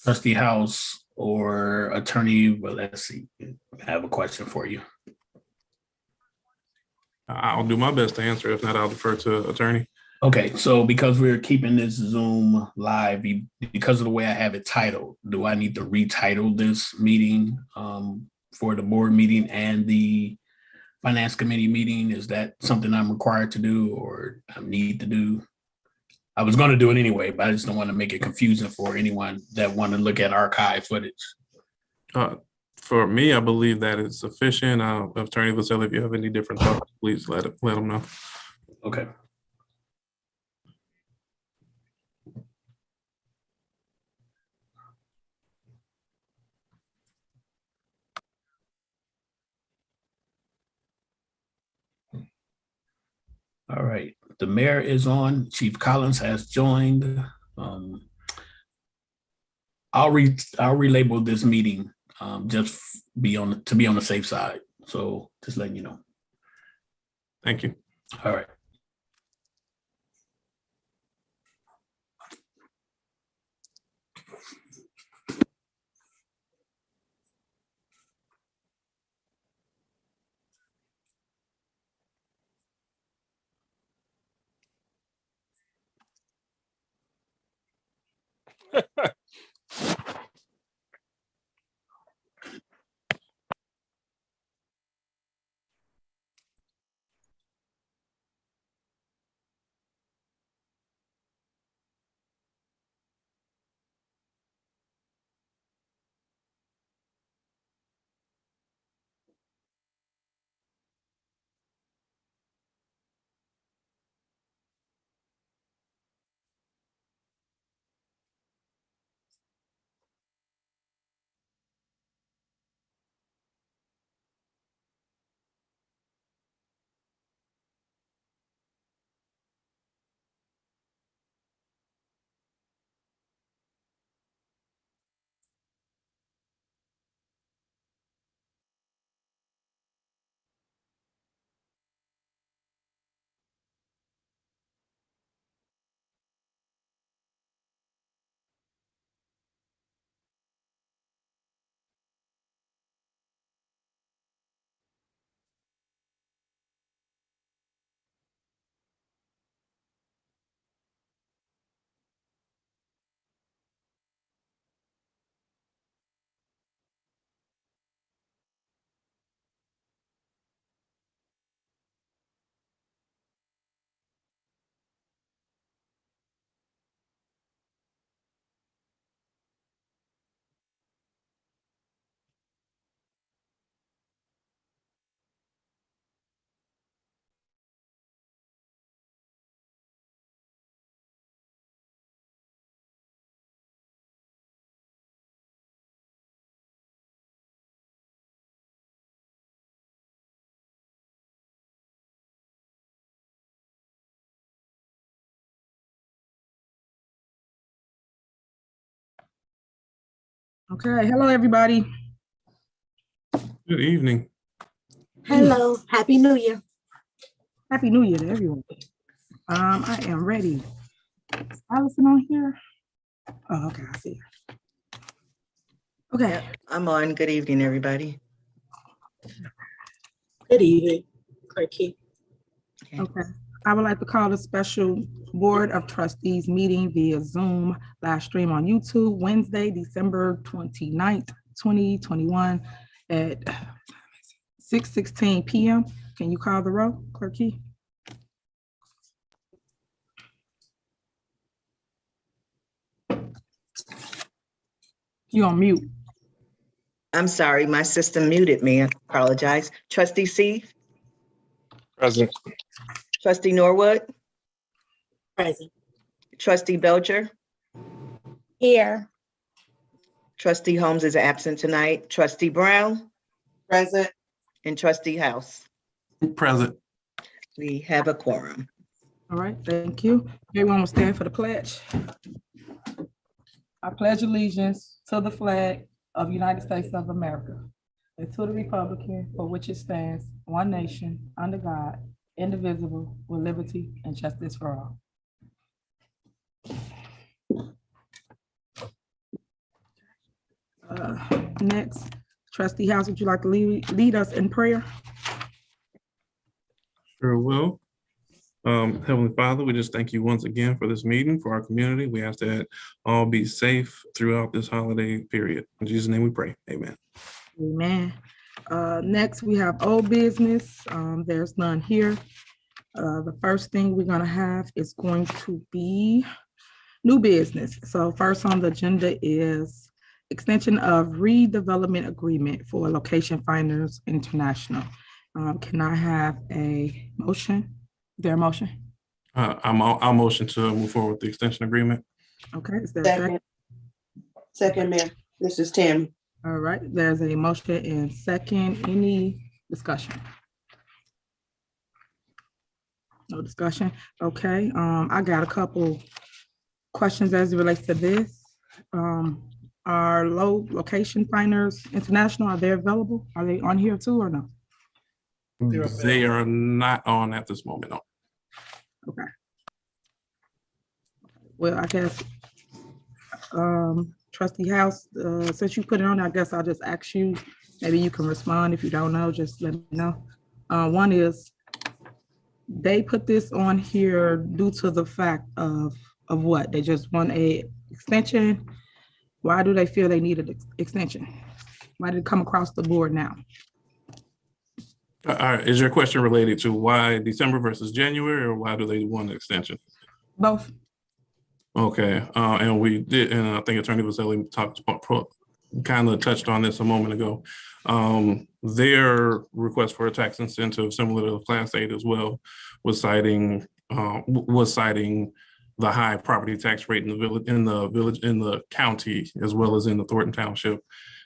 Trustee House or Attorney, well, let's see. I have a question for you. I'll do my best to answer. If not, I'll defer to attorney. Okay, so because we're keeping this Zoom live, because of the way I have it titled, do I need to retitle this meeting for the board meeting and the finance committee meeting? Is that something I'm required to do or I need to do? I was going to do it anyway, but I just don't want to make it confusing for anyone that want to look at archive footage. For me, I believe that it's sufficient. Attorney Vaselli, if you have any different thoughts, please let them know. Okay. All right, the mayor is on. Chief Collins has joined. I'll relabel this meeting just to be on the safe side. So just letting you know. Thank you. All right. Okay, hello, everybody. Good evening. Hello, Happy New Year. Happy New Year to everyone. I am ready. Allison on here? Oh, okay, I see her. Okay. I'm on. Good evening, everybody. Good evening, Clerk Key. Okay. I would like to call a special Board of Trustees meeting via Zoom live stream on YouTube, Wednesday, December 29th, 2021 at 6:16 p.m. Can you call the roll, Clerk Key? You on mute. I'm sorry, my system muted me. I apologize. Trustee C, Present. Trustee Norwood, Present. Trustee Belcher, Here. Trustee Holmes is absent tonight, Trustee Brown, Present. and Trustee House. Present. We have a quorum. All right, thank you. Everyone will stand for the pledge. I pledge allegiance to the flag of the United States of America and to the republic for which it stands, one nation, under God, indivisible, with liberty and justice for all. Next, Trustee House, would you like to lead us in prayer? Sure will. Heavenly Father, we just thank you once again for this meeting, for our community. We ask that all be safe throughout this holiday period. In Jesus' name we pray. Amen. Amen. Next, we have old business. There's none here. The first thing we're gonna have is going to be new business. So first on the agenda is extension of redevelopment agreement for Location Finders International. Can I have a motion? Their motion? I'll motion to move forward with the extension agreement. Okay, is there a second? Second. Second, Mayor. This is Tammy. All right, there's a motion and second. Any discussion? No discussion. Okay, I got a couple questions as it relates to this. Are location finders international, are they available? Are they on here too or no? They are not on at this moment, no. Okay. Well, I guess, Trustee House, since you put it on, I guess I'll just ask you, maybe you can respond. If you don't know, just let me know. One is, they put this on here due to the fact of what? They just want a extension? Why do they feel they need an extension? Why did it come across the board now? Is your question related to why December versus January, or why do they want an extension? Both. Okay, and we did, and I think Attorney Vaselli kind of touched on this a moment ago. Their request for a tax incentive, similar to the Class 8 as well, was citing the high property tax rate in the county, as well as in the Thornton Township,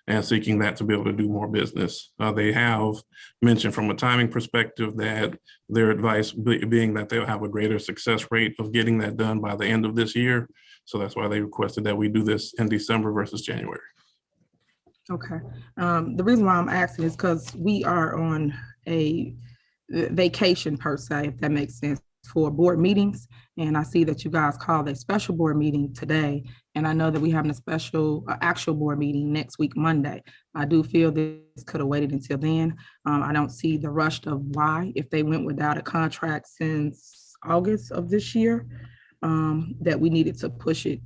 and seeking that to be able to do more business. They have mentioned from a timing perspective that their advice being that they'll have a greater success rate of getting that done by the end of this year. So that's why they requested that we do this in December versus January. Okay. The reason why I'm asking is because we are on a vacation per se, if that makes sense, for board meetings. And I see that you guys called a special board meeting today. And I know that we're having a special actual board meeting next week, Monday. I do feel this could have waited until then. I don't see the rush of why, if they went without a contract since August of this year, that we needed to push it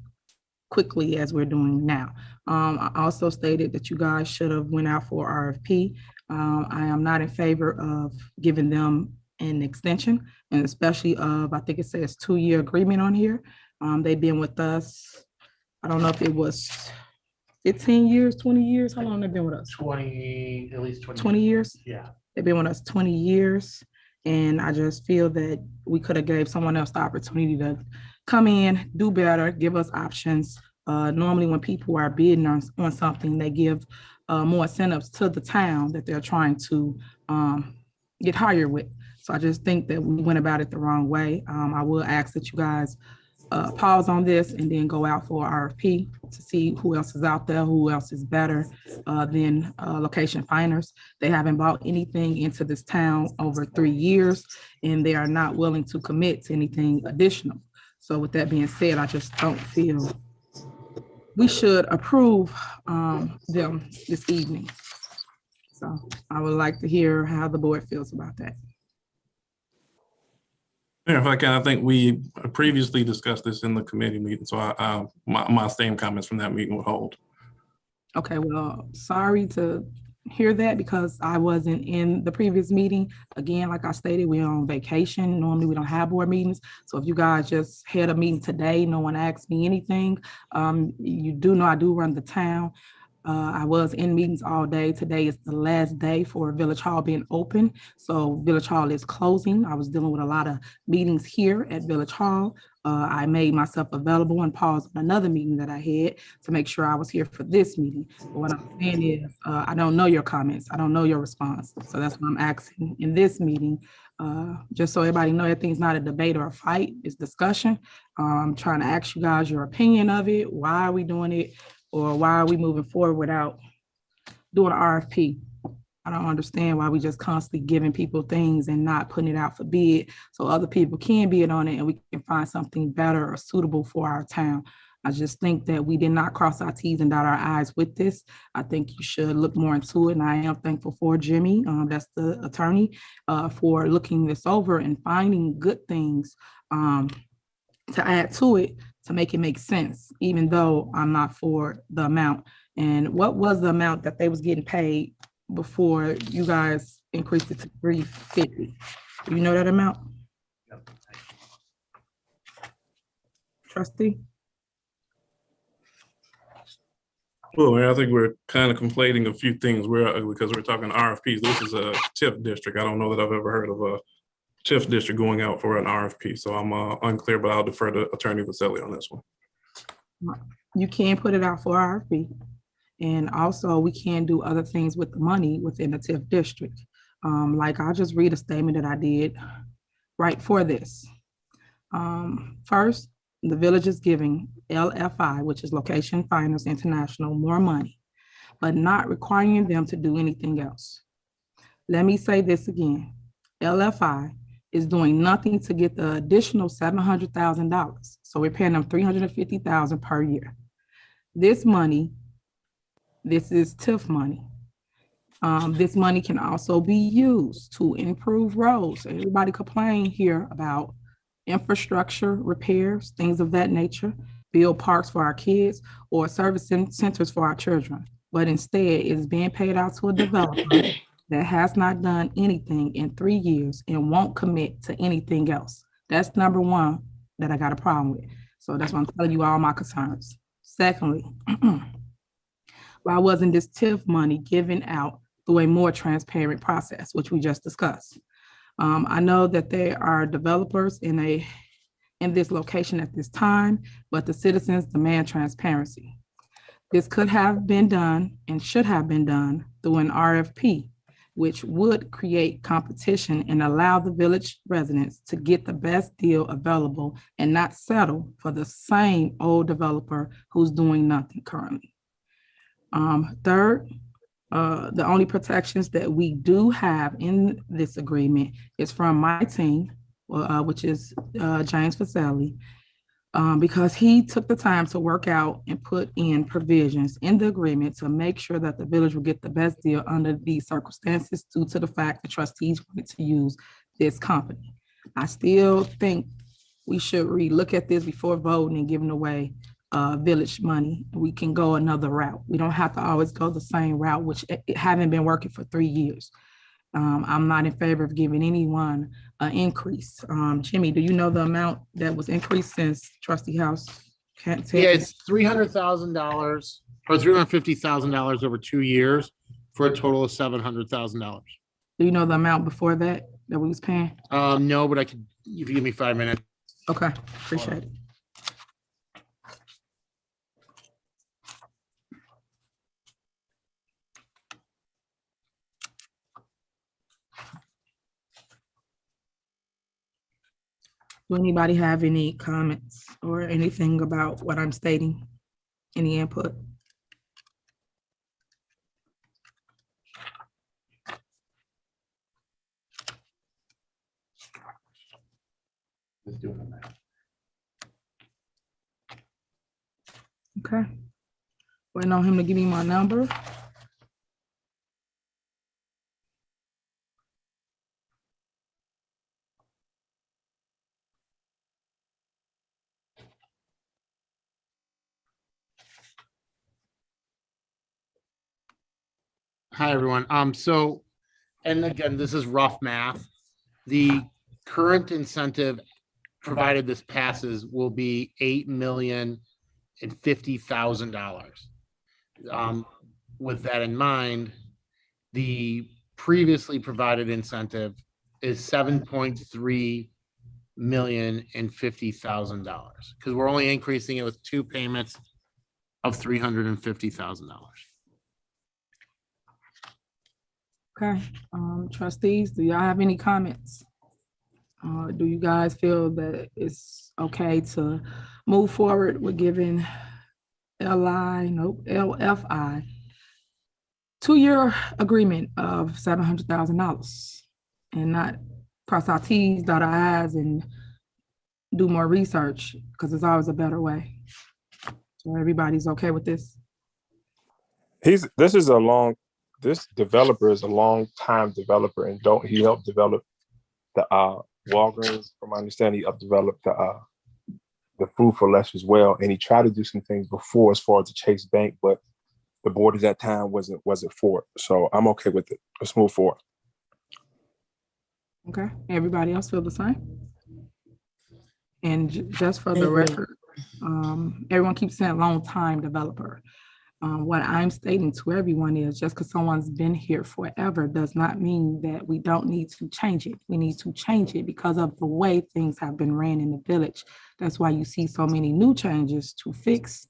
quickly as we're doing now. I also stated that you guys should have went out for RFP. I am not in favor of giving them an extension, and especially of, I think it says 2-year agreement on here. They've been with us, I don't know if it was 15 years, 20 years. How long have they been with us? 20, at least 20 years? Yeah. They've been with us 20 years. And I just feel that we could have gave someone else the opportunity to come in, do better, give us options. Normally when people are bidding on something, they give more incentives to the town that they're trying to get hired with. So I just think that we went about it the wrong way. I will ask that you guys pause on this and then go out for RFP to see who else is out there, who else is better than location finders. They haven't bought anything into this town over 3 years, and they are not willing to commit to anything additional. So with that being said, I just don't feel we should approve them this evening. So I would like to hear how the board feels about that. Yeah, if I can, I think we previously discussed this in the committee meeting, so my same comments from that meeting would hold. Okay, well, sorry to hear that because I wasn't in the previous meeting. Again, like I stated, we're on vacation. Normally we don't have board meetings. So if you guys just had a meeting today, no one asked me anything. You do know I do run the town. I was in meetings all day. Today is the last day for Village Hall being open. So Village Hall is closing. I was dealing with a lot of meetings here at Village Hall. I made myself available and paused on another meeting that I had to make sure I was here for this meeting. But what I'm saying is, I don't know your comments. I don't know your response. So that's what I'm asking in this meeting. Just so everybody know, everything's not a debate or a fight, it's discussion. I'm trying to ask you guys your opinion of it. Why are we doing it? Or why are we moving forward without doing an RFP? I don't understand why we just constantly giving people things and not putting it out for bid so other people can bid on it and we can find something better or suitable for our town. I just think that we did not cross our T's and dot our I's with this. I think you should look more into it. And I am thankful for Jimmy, that's the attorney, for looking this over and finding good things to add to it to make it make sense, even though I'm not for the amount. And what was the amount that they was getting paid before you guys increased it to $350? Do you know that amount? Yep. Trustee? Well, I think we're kind of conflating a few things because we're talking RFPs. This is a TIF district. I don't know that I've ever heard of a TIF district going out for an RFP. So I'm unclear, but I'll defer to Attorney Vasselli on this one. You can put it out for RFP. And also we can do other things with the money within the TIF district. Like I'll just read a statement that I did right for this. First, the village is giving LFI, which is Location Finance International, more money, but not requiring them to do anything else. Let me say this again. LFI is doing nothing to get the additional $700,000. So we're paying them $350,000 per year. This money, this is TIF money. This money can also be used to improve roads. Everybody complain here about infrastructure repairs, things of that nature, build parks for our kids or service centers for our children. But instead, it's being paid out to a developer that has not done anything in 3 years and won't commit to anything else. That's number one that I got a problem with. So that's why I'm telling you all my concerns. Secondly, why wasn't this TIF money given out through a more transparent process, which we just discussed? I know that there are developers in this location at this time, but the citizens demand transparency. This could have been done and should have been done through an RFP, which would create competition and allow the village residents to get the best deal available and not settle for the same old developer who's doing nothing currently. Third, the only protections that we do have in this agreement is from my team, which is James Vasselli, because he took the time to work out and put in provisions in the agreement to make sure that the village will get the best deal under these circumstances due to the fact the trustees wanted to use this company. I still think we should relook at this before voting and giving away village money. We can go another route. We don't have to always go the same route, which it haven't been working for 3 years. I'm not in favor of giving anyone an increase. Jimmy, do you know the amount that was increased since Trustee House can't tell? Yeah, it's $300,000 or $350,000 over 2 years for a total of $700,000. Do you know the amount before that we was paying? No, but I could, if you give me 5 minutes. Okay, appreciate it. Do anybody have any comments or anything about what I'm stating? Any input? Okay. Waiting on him to give me my number. Hi, everyone. So, and again, this is rough math. The current incentive, provided this passes, will be $8,050,000. With that in mind, the previously provided incentive is $7.350,000 because we're only increasing it with 2 payments of $350,000. Okay, trustees, do y'all have any comments? Do you guys feel that it's okay to move forward with giving LFI 2-year agreement of $700,000 and not cross our T's, dot our I's, and do more research because it's always a better way? So everybody's okay with this? This developer is a long time developer, and he helped develop the Walgreens. From my understanding, he helped develop the Food for Less as well. And he tried to do some things before as far as the Chase Bank, but the board at that time wasn't for it. So I'm okay with it. Let's move forward. Okay, everybody else feel the same? And just for the record, everyone keeps saying long time developer. What I'm stating to everyone is just because someone's been here forever does not mean that we don't need to change it. We need to change it because of the way things have been ran in the village. That's why you see so many new changes to fix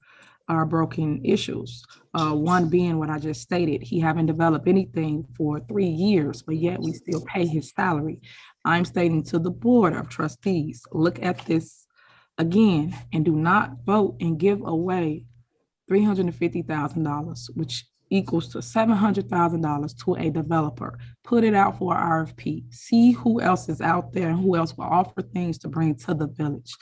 our broken issues. One being what I just stated, he haven't developed anything for 3 years, but yet we still pay his salary. I'm stating to the Board of Trustees, look at this again and do not vote and give away $350,000, which equals to $700,000 to a developer. Put it out for RFP. See who else is out there and who else will offer things to bring to the village.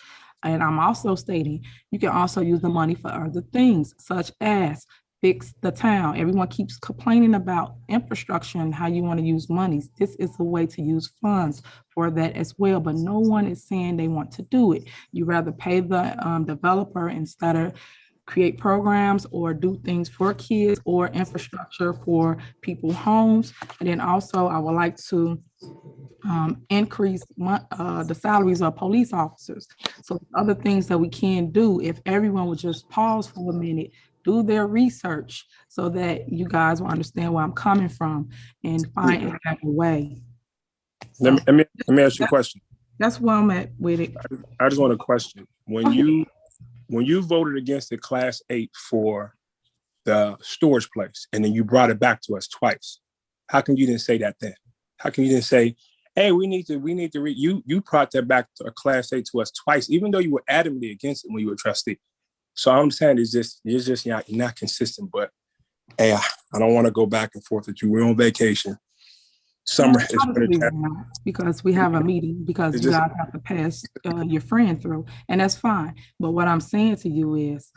And I'm also stating you can also use the money for other things, such as fix the town. Everyone keeps complaining about infrastructure and how you want to use monies. This is a way to use funds for that as well, but no one is saying they want to do it. You rather pay the developer instead of create programs or do things for kids or infrastructure for people's homes. And then also I would like to increase the salaries of police officers. So other things that we can do if everyone would just pause for a minute, do their research so that you guys will understand where I'm coming from and find a way. So, Let me ask you a question. That's where I'm at with it. I just want a question. When you voted against the Class 8 for the storage place, and then you brought it back to us twice, how come you didn't say that then? How come you didn't say, hey, we need to you brought that back to a Class 8 to us twice, even though you were adamantly against it when you were a trustee. So I'm saying you're just not consistent, but hey, I don't want to go back and forth with you. We're on vacation. Summer is because we have a meeting because you guys have to pass your friend through, and that's fine. But what I'm saying to you is,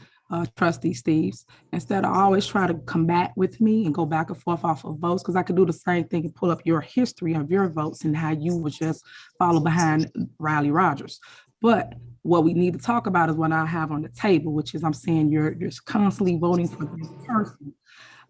Trustee Steves, instead of always try to combat with me and go back and forth off of votes, because I could do the same thing and pull up your history of your votes and how you would just follow behind Riley Rogers. But what we need to talk about is what I have on the table, which is I'm saying you're constantly voting for this person,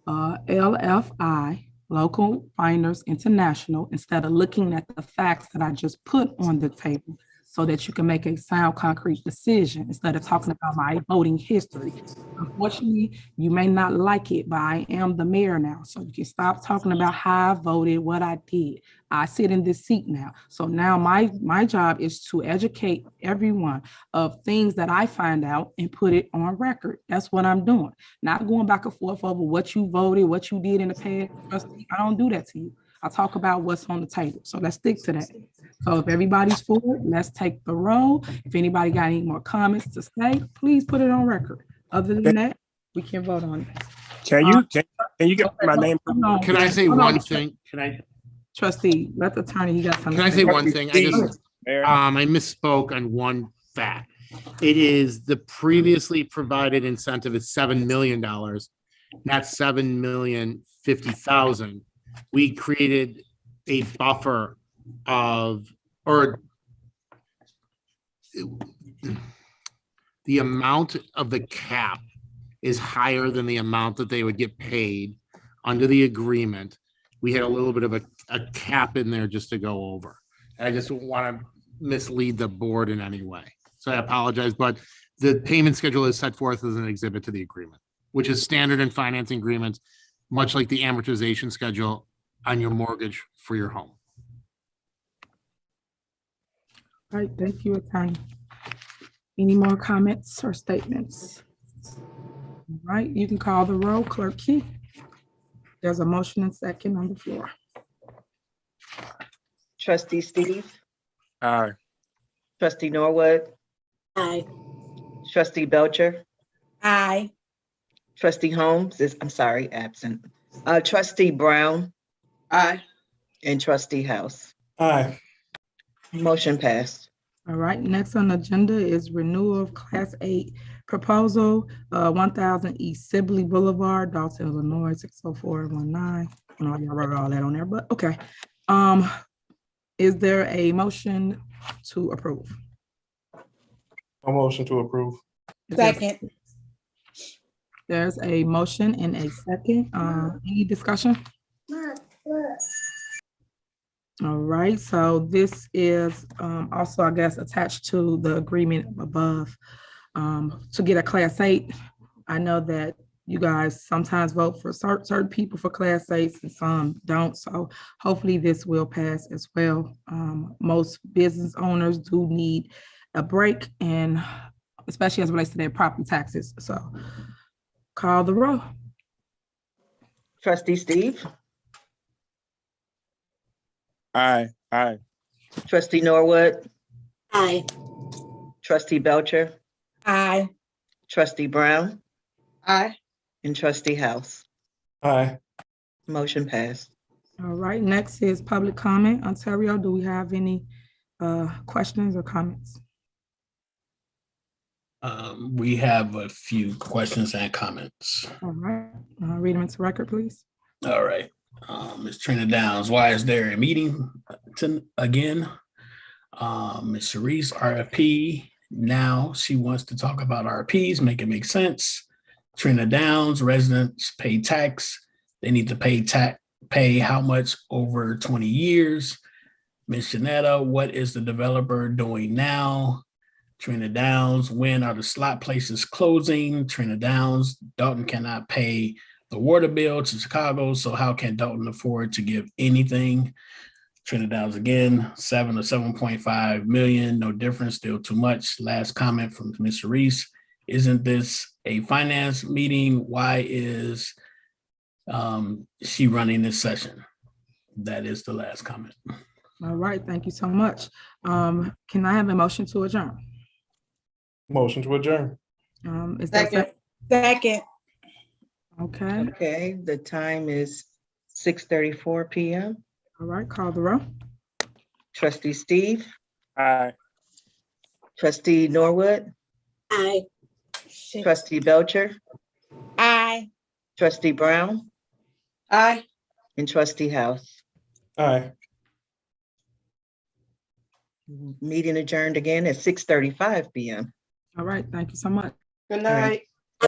LFI. Local Finers International, instead of looking at the facts that I just put on the table so that you can make a sound, concrete decision instead of talking about my voting history. Unfortunately, you may not like it, but I am the mayor now. So you can stop talking about how I voted, what I did. I sit in this seat now. So now my job is to educate everyone of things that I find out and put it on record. That's what I'm doing. Not going back and forth over what you voted, what you did in the past. I don't do that to you. I talk about what's on the table. So let's stick to that. So if everybody's for it, let's take the roll. If anybody got any more comments to say, please put it on record. Other than that, we can vote on it. Can you get my name? Can I say one thing? Trustee, let the attorney, he got something. Can I say one thing? I misspoke on one fact. It is the previously provided incentive is $7 million, not $7,050,000. We created a buffer of, or the amount of the cap is higher than the amount that they would get paid under the agreement. We had a little bit of a cap in there just to go over. I just don't want to mislead the board in any way. So I apologize, but the payment schedule is set forth as an exhibit to the agreement, which is standard in financing agreements, much like the amortization schedule on your mortgage for your home. All right, thank you, attorney. Any more comments or statements? All right, you can call the roll, Clerk Key. There's a motion and second on the floor. Trustee Steve, Aye. Trustee Norwood, Aye. Trustee Belcher, Aye. Trustee Holmes is, I'm sorry, absent. Trustee Brown Aye. and Trustee House. Aye. Motion passed. All right, next on the agenda is renewal of Class 8 proposal, 1000 East Sibley Boulevard, Dolton, Illinois, 60419. I know y'all wrote all that on there, but okay. Is there a motion to approve? A motion to approve. Second. There's a motion and a second. Any discussion? All right, so this is also, I guess, attached to the agreement above to get a Class 8. I know that you guys sometimes vote for certain people for Class 8s and some don't. So hopefully this will pass as well. Most business owners do need a break, and especially as it relates to their property taxes. So call the roll. Trustee Steve, Aye. Aye. trustee Norwood, Aye. trustee Belcher, Aye. trustee Brown, Aye. and trustee House. Aye. Motion passed. All right, next is public comment. Ontario, do we have any questions or comments? We have a few questions and comments. All right, read them into record, please. All right. Ms. Trina Downs, why is there a meeting again? Ms. Sharice, RFP. Now she wants to talk about RFPs, make it make sense. Trina Downs, residents pay tax. They need to pay how much over 20 years? Ms. Janetta, what is the developer doing now? Trina Downs, when are the slot places closing? Trina Downs, Dolton cannot pay the water bill to Chicago, so how can Dolton afford to give anything? Trina Downs again, 7 to 7.5 million, no difference, still too much. Last comment from Ms. Reese, isn't this a finance meeting? Why is she running this session? That is the last comment. All right, thank you so much. Can I have a motion to adjourn? Motion to adjourn. Is that Second. Second. okay? Okay, the time is 6:34 p.m. All right, call the roll. Trustee Steve, Aye. trustee Norwood, Aye. trustee Belcher, Aye. trustee Brown, Aye. and trustee House. Aye. Meeting adjourned again at 6:35 p.m. All right, thank you so much. Good All right. night.